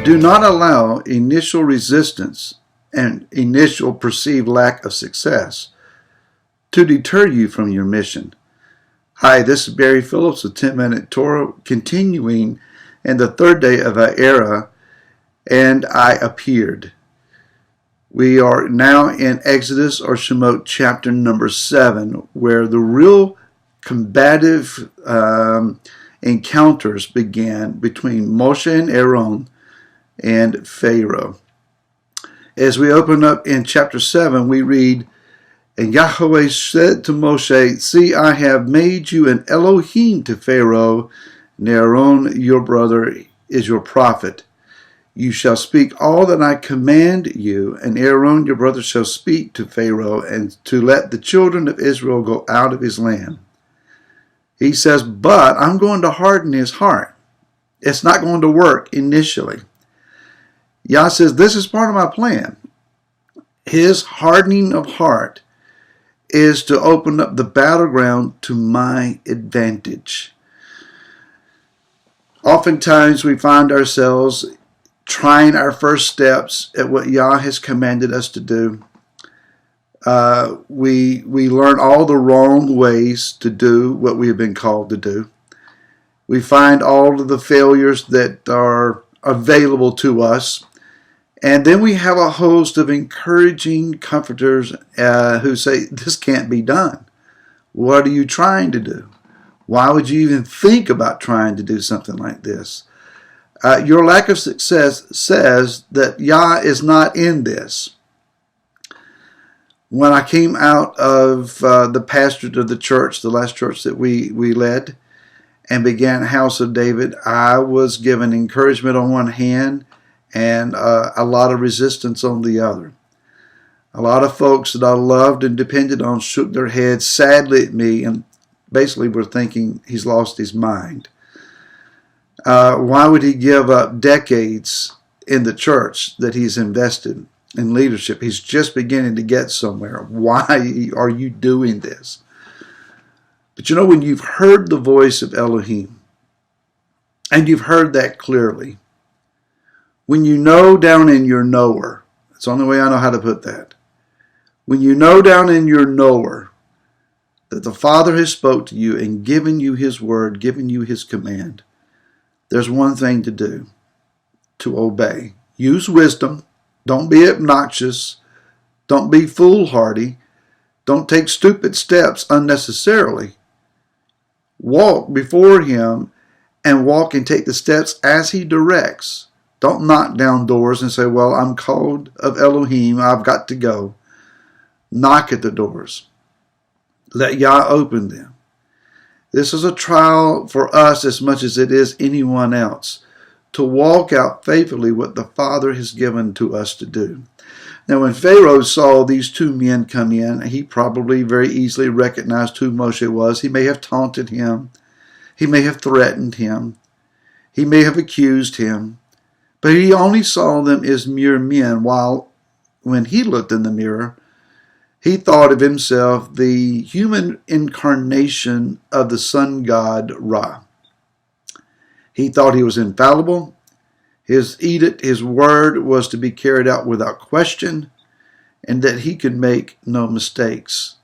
Do not allow initial resistance and initial perceived lack of success to deter you from your mission. Hi, this is Barry Phillips with 10-Minute Torah, continuing in the third day of our era, and I appeared. We are now in Exodus or Shemot chapter number 7, where the real combative encounters began between Moshe and Aaron and Pharaoh. As we open up in chapter 7, we read, "And Yahweh said to Moshe, See, I have made you an Elohim to Pharaoh, and Aaron your brother is your prophet. You shall speak all that I command you, and Aaron your brother shall speak to Pharaoh, and to let the children of Israel go out of his land." He says, but I'm going to harden his heart. It's not going to work initially. Yah says, this is part of my plan. His hardening of heart is to open up the battleground to my advantage. Oftentimes we find ourselves trying our first steps at what Yah has commanded us to do. We learn all the wrong ways to do what we have been called to do. We find all of the failures that are available to us. And then we have a host of encouraging comforters who say, this can't be done. What are you trying to do? Why would you even think about trying to do something like this? Your lack of success says that Yah is not in this. When I came out of the pastorate of the church, the last church that we led, and began House of David, I was given encouragement on one hand and a lot of resistance on the other. A lot of folks that I loved and depended on shook their heads sadly at me and basically were thinking he's lost his mind. Why would he give up decades in the church that he's invested in leadership? He's just beginning to get somewhere. Why are you doing this? But you know, when you've heard the voice of Elohim, and you've heard that clearly, when you know down in your knower, that's the only way I know how to put that. When you know down in your knower that the Father has spoke to you and given you his word, given you his command, there's one thing to do: to obey. Use wisdom. Don't be obnoxious. Don't be foolhardy. Don't take stupid steps unnecessarily. Walk before him and walk and take the steps as he directs. Don't knock down doors and say, well, I'm called of Elohim, I've got to go. Knock at the doors. Let Yah open them. This is a trial for us as much as it is anyone else, to walk out faithfully what the Father has given to us to do. Now, when Pharaoh saw these two men come in, he probably very easily recognized who Moshe was. He may have taunted him. He may have threatened him. He may have accused him. But he only saw them as mere men, while when he looked in the mirror, he thought of himself the human incarnation of the sun god Ra. He thought he was infallible. His edict, his word, was to be carried out without question, and that he could make no mistakes.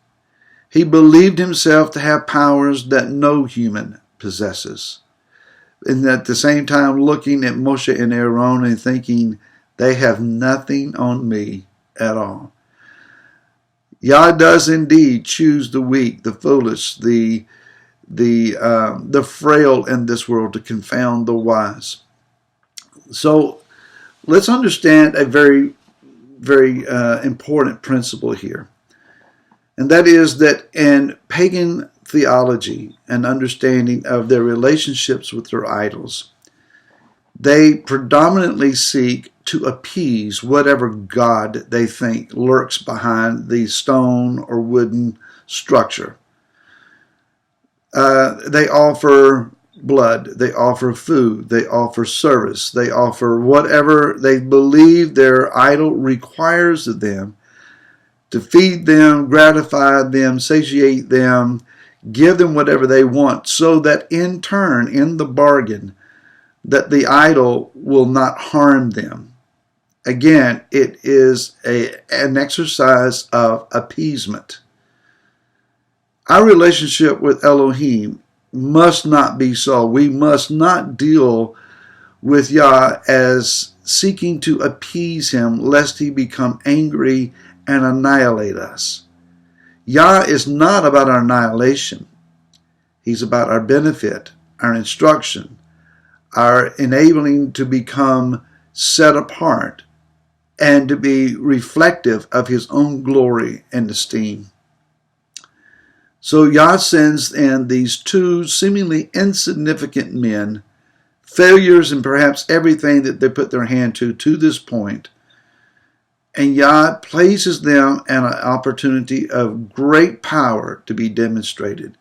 He believed himself to have powers that no human possesses. And at the same time looking at Moshe and Aaron and thinking, they have nothing on me at all. Yah does indeed choose the weak, the foolish, the frail in this world to confound the wise. So let's understand a very, very important principle here. And that is that in pagan theology and understanding of their relationships with their idols, they predominantly seek to appease whatever god they think lurks behind the stone or wooden structure. They offer blood, they offer food, they offer service, they offer whatever they believe their idol requires of them to feed them, gratify them, satiate them, give them whatever they want, so that in turn, in the bargain, that the idol will not harm them. Again, it is an exercise of appeasement. Our relationship with Elohim must not be so. We must not deal with Yah as seeking to appease him lest he become angry and annihilate us. Yah is not about our annihilation. He's about our benefit, our instruction, our enabling to become set apart and to be reflective of his own glory and esteem. So Yah sends in these two seemingly insignificant men, failures in perhaps everything that they put their hand to this point. And Yah places them in an opportunity of great power to be demonstrated.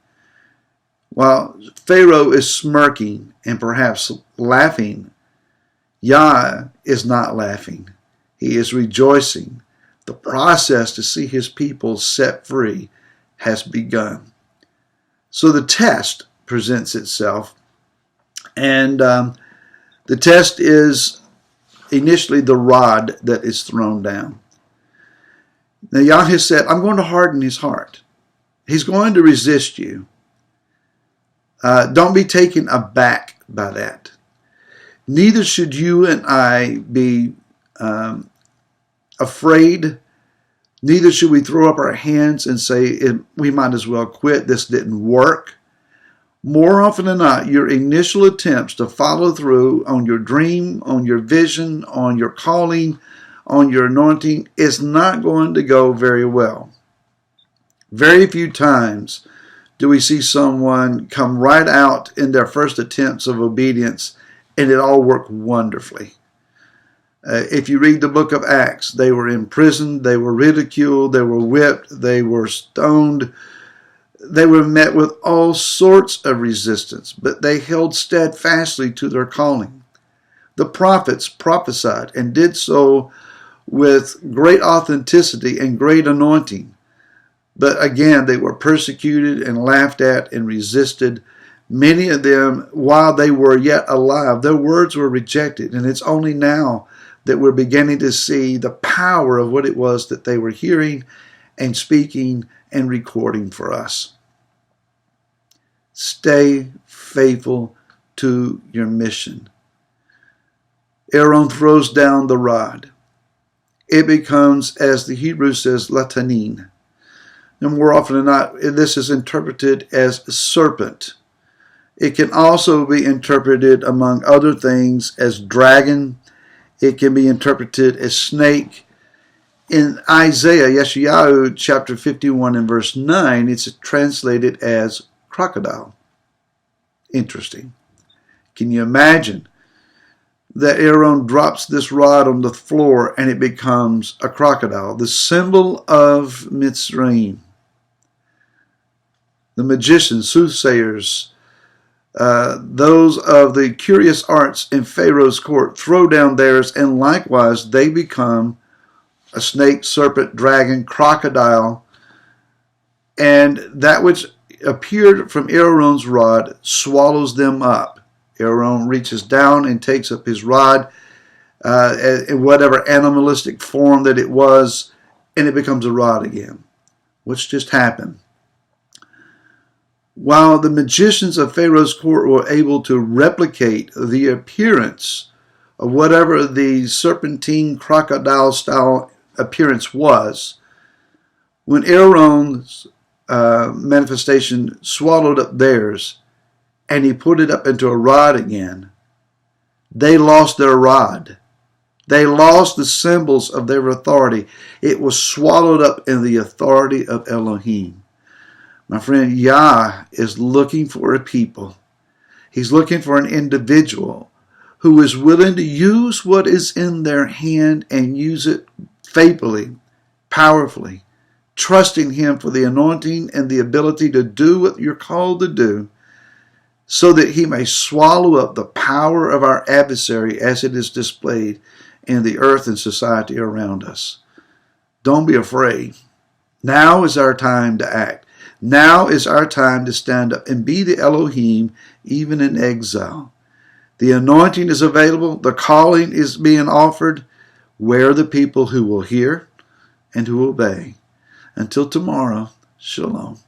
While Pharaoh is smirking and perhaps laughing, Yah is not laughing. He is rejoicing. The process to see his people set free has begun. So the test presents itself, and the test is initially the rod that is thrown down. Now Yah has said, I'm going to harden his heart. He's going to resist you. Don't be taken aback by that. Neither should you and I be afraid. Neither should we throw up our hands and say, we might as well quit. This didn't work. More often than not, your initial attempts to follow through on your dream, on your vision, on your calling, on your anointing is not going to go very well. Very few times do we see someone come right out in their first attempts of obedience and it all worked wonderfully. If you read the book of Acts, they were imprisoned, they were ridiculed, they were whipped, they were stoned. They were met with all sorts of resistance, but they held steadfastly to their calling. The prophets prophesied and did so with great authenticity and great anointing. But again, they were persecuted and laughed at and resisted. Many of them, while they were yet alive, their words were rejected. And it's only now that we're beginning to see the power of what it was that they were hearing and speaking and recording for us. Stay faithful to your mission. Aaron throws down the rod. It becomes, as the Hebrew says, latanin. And more often than not, this is interpreted as serpent. It can also be interpreted, among other things, as dragon. It can be interpreted as snake. In Isaiah, Yeshayahu, chapter 51 and verse 9, it's translated as crocodile. Interesting. Can you imagine that Aaron drops this rod on the floor and it becomes a crocodile, the symbol of Mitzrayim? The magicians, soothsayers, those of the curious arts in Pharaoh's court throw down theirs, and likewise they become a snake, serpent, dragon, crocodile, and that which appeared from Aaron's rod swallows them up. Aaron reaches down and takes up his rod in whatever animalistic form that it was, and it becomes a rod again. What's just happened? While the magicians of Pharaoh's court were able to replicate the appearance of whatever the serpentine crocodile style appearance was, when Aaron's manifestation swallowed up theirs and he put it up into a rod again, they lost their rod. They lost the symbols of their authority. It was swallowed up in the authority of Elohim. My friend, Yah is looking for a people. He's looking for an individual who is willing to use what is in their hand and use it faithfully, powerfully, trusting him for the anointing and the ability to do what you're called to do, so that he may swallow up the power of our adversary as it is displayed in the earth and society around us. Don't be afraid. Now is our time to act. Now is our time to stand up and be the Elohim even in exile. The anointing is available. The calling is being offered. Where are the people who will hear and who obey? Until tomorrow, shalom.